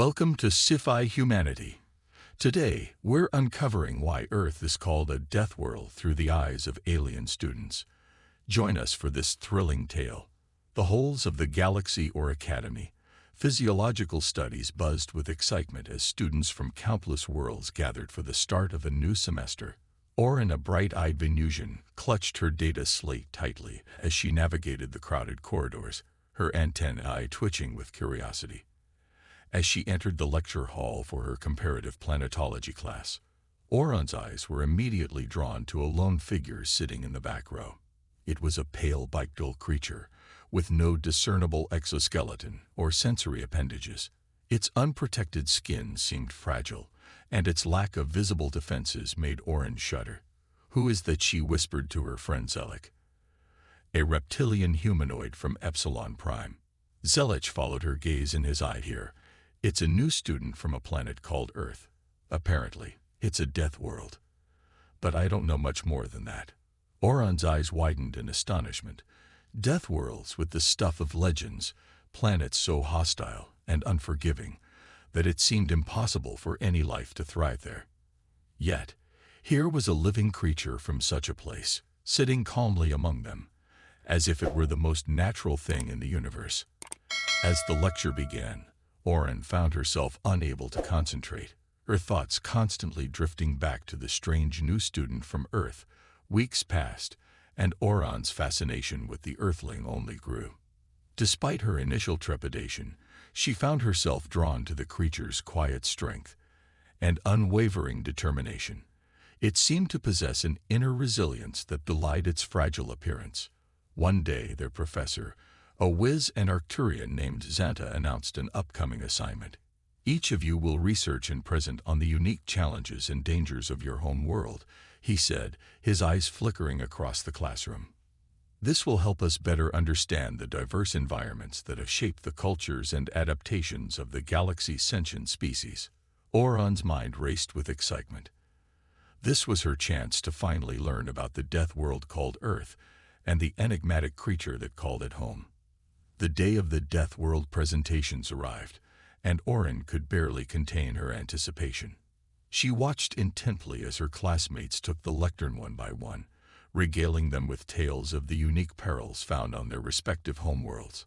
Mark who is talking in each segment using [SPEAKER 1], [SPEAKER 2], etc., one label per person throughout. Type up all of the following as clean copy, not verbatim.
[SPEAKER 1] Welcome to SciFi Humanity. Today, we're uncovering why Earth is called a death world through the eyes of alien students. Join us for this thrilling tale. The holes of the galaxy or academy. Physiological studies buzzed with excitement as students from countless worlds gathered for the start of a new semester. Oren, a bright-eyed Venusian, clutched her data slate tightly as she navigated the crowded corridors, her antennae twitching with curiosity. As she entered the lecture hall for her comparative planetology class, Oren's eyes were immediately drawn to a lone figure sitting in the back row. It was a pale bipedal creature, with no discernible exoskeleton or sensory appendages. Its unprotected skin seemed fragile, and its lack of visible defenses made Oren shudder. "Who is that?" she whispered to her friend Zelich. "A reptilian humanoid from Epsilon Prime." Zelich followed her gaze in his eye here. "It's a new student from a planet called Earth. Apparently, it's a death world. But I don't know much more than that." Oren's eyes widened in astonishment. Death worlds with the stuff of legends, planets so hostile and unforgiving that it seemed impossible for any life to thrive there. Yet, here was a living creature from such a place, sitting calmly among them, as if it were the most natural thing in the universe. As the lecture began, Oren found herself unable to concentrate, her thoughts constantly drifting back to the strange new student from Earth. Weeks passed, and Oren's fascination with the Earthling only grew. Despite her initial trepidation, she found herself drawn to the creature's quiet strength and unwavering determination. It seemed to possess an inner resilience that belied its fragile appearance. One day, their professor, a whiz and Arcturian named Xanta, announced an upcoming assignment. "Each of you will research and present on the unique challenges and dangers of your home world," he said, his eyes flickering across the classroom. "This will help us better understand the diverse environments that have shaped the cultures and adaptations of the galaxy's sentient species." Oren's mind raced with excitement. This was her chance to finally learn about the death world called Earth and the enigmatic creature that called it home. The day of the death world presentations arrived, and Oren could barely contain her anticipation. She watched intently as her classmates took the lectern one by one, regaling them with tales of the unique perils found on their respective homeworlds.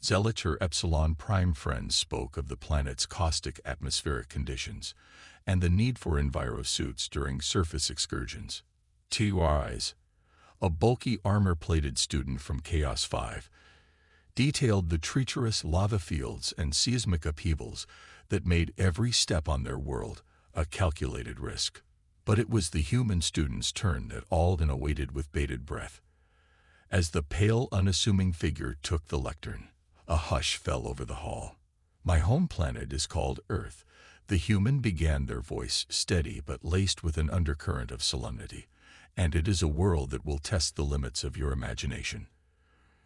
[SPEAKER 1] Zelich, her Epsilon Prime friend, spoke of the planet's caustic atmospheric conditions and the need for envirosuits during surface excursions. T.Y.'s, a bulky armor-plated student from Chaos 5, detailed the treacherous lava fields and seismic upheavals that made every step on their world a calculated risk. But it was the human student's turn that all and awaited with bated breath. As the pale, unassuming figure took the lectern, a hush fell over the hall. "My home planet is called Earth," the human began, their voice steady but laced with an undercurrent of solemnity, "and it is a world that will test the limits of your imagination."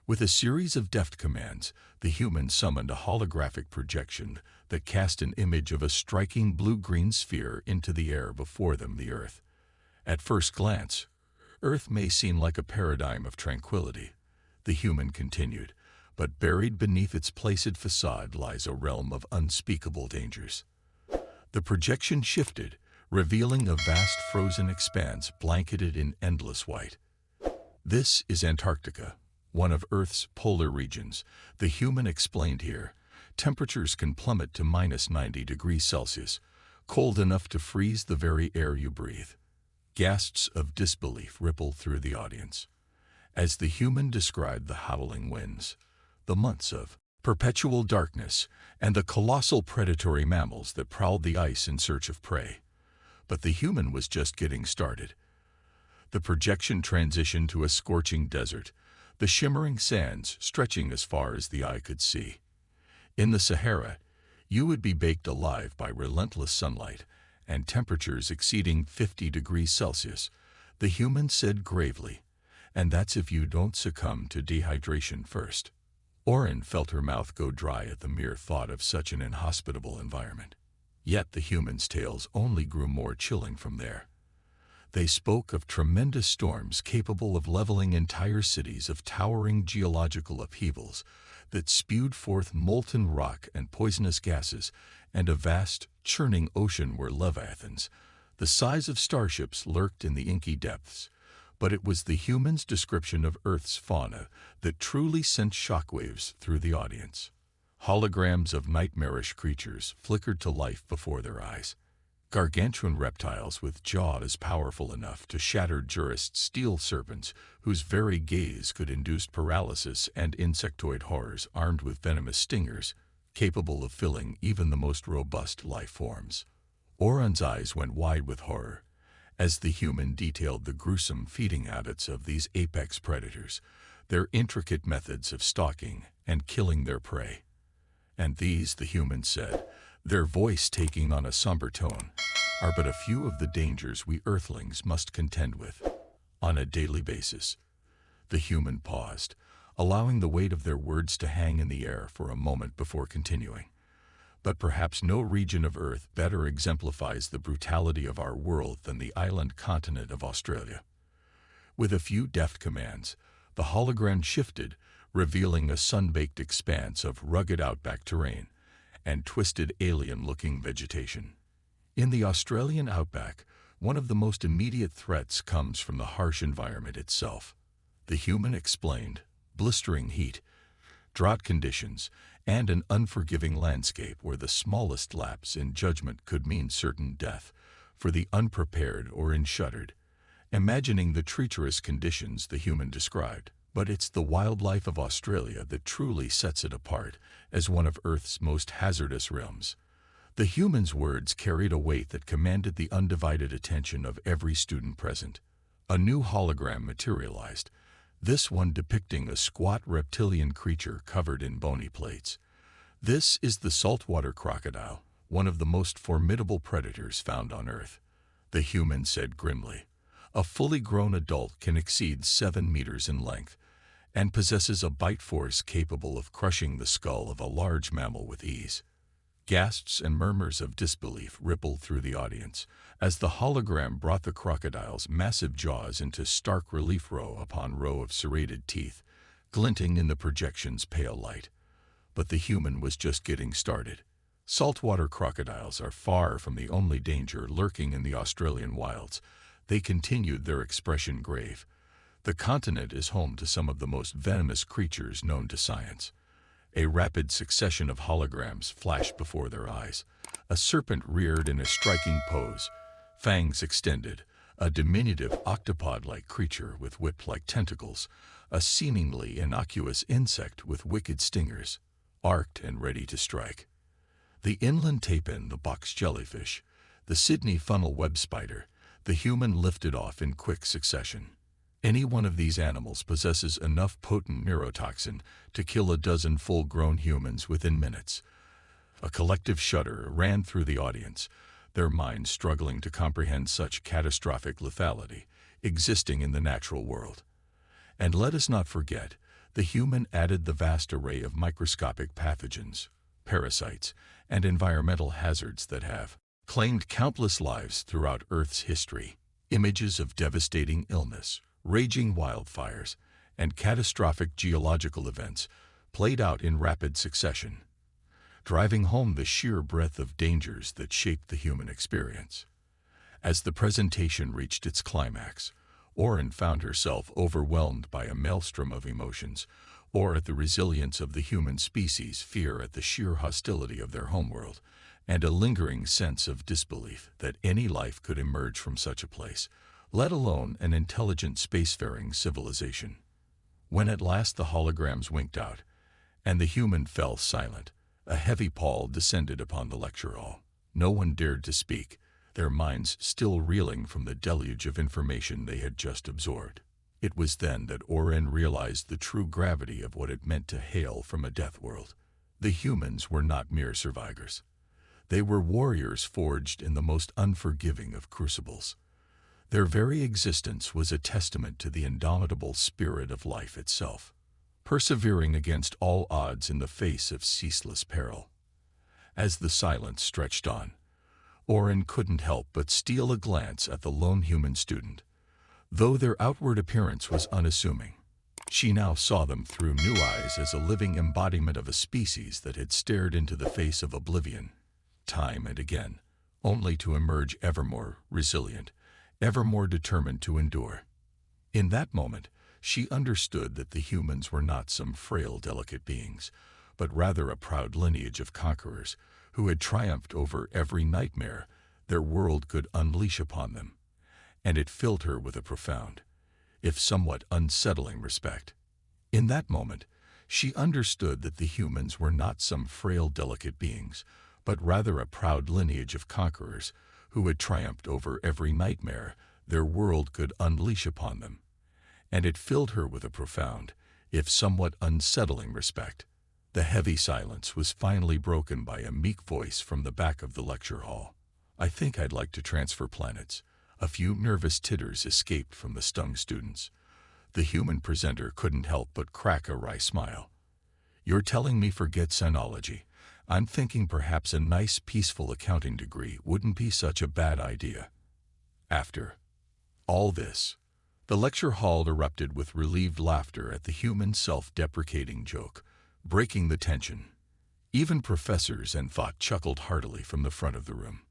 [SPEAKER 1] With a series of deft commands, the human summoned a holographic projection that cast an image of a striking blue-green sphere into the air before them, the Earth. "At first glance, Earth may seem like a paradigm of tranquility," the human continued, "but buried beneath its placid facade lies a realm of unspeakable dangers." The projection shifted, revealing a vast frozen expanse blanketed in endless white. "This is Antarctica, one of Earth's polar regions," the human explained here. "Temperatures can plummet to -90 degrees Celsius, cold enough to freeze the very air you breathe." Gasps of disbelief rippled through the audience as the human described the howling winds, the months of perpetual darkness, and the colossal predatory mammals that prowled the ice in search of prey. But the human was just getting started. The projection transitioned to a scorching desert, the shimmering sands stretching as far as the eye could see. In the Sahara, you would be baked alive by relentless sunlight and temperatures exceeding 50 degrees Celsius, the human said gravely, "and that's if you don't succumb to dehydration first." Oren felt her mouth go dry at the mere thought of such an inhospitable environment. Yet the human's tales only grew more chilling from there. They spoke of tremendous storms capable of leveling entire cities, of towering geological upheavals that spewed forth molten rock and poisonous gases, and a vast, churning ocean where leviathans, the size of starships, lurked in the inky depths. But it was the humans' description of Earth's fauna that truly sent shockwaves through the audience. Holograms of nightmarish creatures flickered to life before their eyes. Gargantuan reptiles with jaws powerful enough to shatter jurists' steel serpents whose very gaze could induce paralysis, and insectoid horrors armed with venomous stingers, capable of filling even the most robust life forms. Oren's eyes went wide with horror as the human detailed the gruesome feeding habits of these apex predators, their intricate methods of stalking and killing their prey. And these, the human said, their voice taking on a somber tone, are but a few of the dangers we earthlings must contend with on a daily basis. The human paused, allowing the weight of their words to hang in the air for a moment before continuing. But perhaps no region of Earth better exemplifies the brutality of our world than the island continent of Australia. With a few deft commands, the hologram shifted, revealing a sun-baked expanse of rugged outback terrain and twisted alien-looking vegetation. In the Australian outback, one of the most immediate threats comes from the harsh environment itself. The human explained: blistering heat, drought conditions, and an unforgiving landscape where the smallest lapse in judgment could mean certain death for the unprepared or unshuttered. Imagining the treacherous conditions the human described, but it's the wildlife of Australia that truly sets it apart as one of Earth's most hazardous realms. The human's words carried a weight that commanded the undivided attention of every student present. A new hologram materialized, this one depicting a squat reptilian creature covered in bony plates. This is the saltwater crocodile, one of the most formidable predators found on Earth. The human said grimly, a fully grown adult can exceed 7 meters in length and possesses a bite force capable of crushing the skull of a large mammal with ease. Gasps and murmurs of disbelief rippled through the audience as the hologram brought the crocodile's massive jaws into stark relief, row upon row of serrated teeth, glinting in the projection's pale light. But the human was just getting started. Saltwater crocodiles are far from the only danger lurking in the Australian wilds. They continued, their expression grave. The continent is home to some of the most venomous creatures known to science. A rapid succession of holograms flashed before their eyes. A serpent reared in a striking pose, fangs extended, a diminutive octopod-like creature with whip-like tentacles, a seemingly innocuous insect with wicked stingers, arced and ready to strike. The inland tapir, the box jellyfish, the Sydney funnel web spider, the human lifted off in quick succession. Any one of these animals possesses enough potent neurotoxin to kill a dozen full-grown humans within minutes. A collective shudder ran through the audience, their minds struggling to comprehend such catastrophic lethality existing in the natural world. And let us not forget, the human added the vast array of microscopic pathogens, parasites, and environmental hazards that have claimed countless lives throughout Earth's history. Images of devastating illness, raging wildfires, and catastrophic geological events played out in rapid succession, driving home the sheer breadth of dangers that shaped the human experience. As the presentation reached its climax, Oren found herself overwhelmed by a maelstrom of emotions, awe at the resilience of the human species, fear at the sheer hostility of their homeworld, and a lingering sense of disbelief that any life could emerge from such a place, let alone an intelligent spacefaring civilization. When at last the holograms winked out, and the human fell silent, a heavy pall descended upon the lecture hall. No one dared to speak, their minds still reeling from the deluge of information they had just absorbed. It was then that Oren realized the true gravity of what it meant to hail from a death world. The humans were not mere survivors. They were warriors forged in the most unforgiving of crucibles. Their very existence was a testament to the indomitable spirit of life itself, persevering against all odds in the face of ceaseless peril. As the silence stretched on, Oren couldn't help but steal a glance at the lone human student. Though their outward appearance was unassuming, She now saw them through new eyes as a living embodiment of a species that had stared into the face of oblivion, time and again, only to emerge ever more resilient, ever more determined to endure. In that moment, she understood that the humans were not some frail, delicate beings, but rather a proud lineage of conquerors who had triumphed over every nightmare their world could unleash upon them. And it filled her with a profound, if somewhat unsettling, respect. In that moment, she understood that the humans were not some frail, delicate beings, but rather a proud lineage of conquerors who had triumphed over every nightmare their world could unleash upon them. And it filled her with a profound, if somewhat unsettling, respect. The heavy silence was finally broken by a meek voice from the back of the lecture hall. "I think I'd like to transfer planets." A few nervous titters escaped from the stung students. The human presenter couldn't help but crack a wry smile. "You're telling me forget sinology. I'm thinking perhaps a nice, peaceful accounting degree wouldn't be such a bad idea." After all this, the lecture hall erupted with relieved laughter at the human self-deprecating joke, breaking the tension. Even professors and thought chuckled heartily from the front of the room.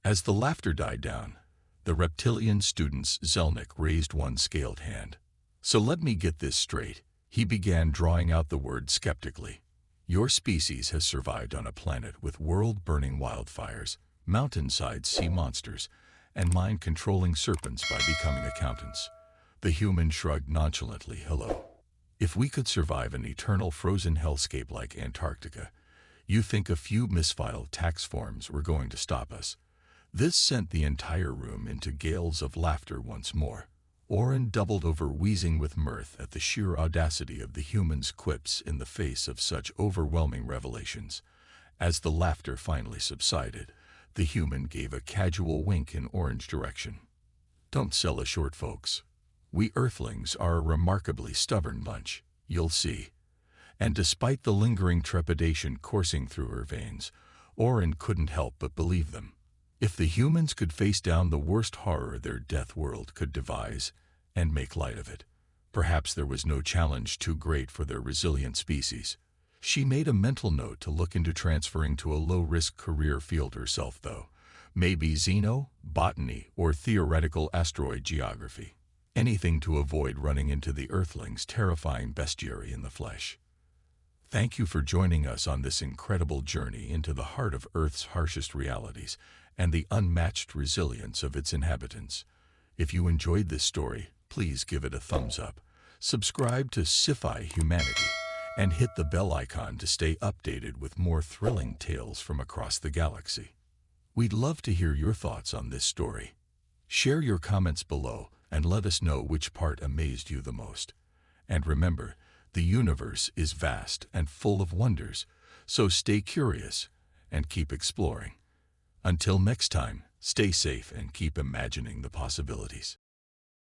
[SPEAKER 1] As the laughter died down, the reptilian student's Zelnick raised one scaled hand. "So let me get this straight," he began, drawing out the word skeptically. "Your species has survived on a planet with world-burning wildfires, mountainside sea monsters, and mind-controlling serpents by becoming accountants." The human shrugged nonchalantly. "Hello. If we could survive an eternal frozen hellscape like Antarctica, you think a few misfiled tax forms were going to stop us?" This sent the entire room into gales of laughter once more. Oren doubled over, wheezing with mirth at the sheer audacity of the human's quips in the face of such overwhelming revelations. As the laughter finally subsided, the human gave a casual wink in Oren's direction. "Don't sell us short, folks. We Earthlings are a remarkably stubborn bunch, you'll see." And despite the lingering trepidation coursing through her veins, Oren couldn't help but believe them. If the humans could face down the worst horror their Deathworld could devise and make light of it, perhaps there was no challenge too great for their resilient species. She made a mental note to look into transferring to a low-risk career field herself, though. Maybe xeno, botany, or theoretical asteroid geography. Anything to avoid running into the Earthlings' terrifying bestiary in the flesh. Thank you for joining us on this incredible journey into the heart of Earth's harshest realities and the unmatched resilience of its inhabitants. If you enjoyed this story, please give it a thumbs up, subscribe to SciFi Humanity, and hit the bell icon to stay updated with more thrilling tales from across the galaxy. We'd love to hear your thoughts on this story. Share your comments below and let us know which part amazed you the most. And remember, the universe is vast and full of wonders, so stay curious and keep exploring. Until next time, stay safe and keep imagining the possibilities.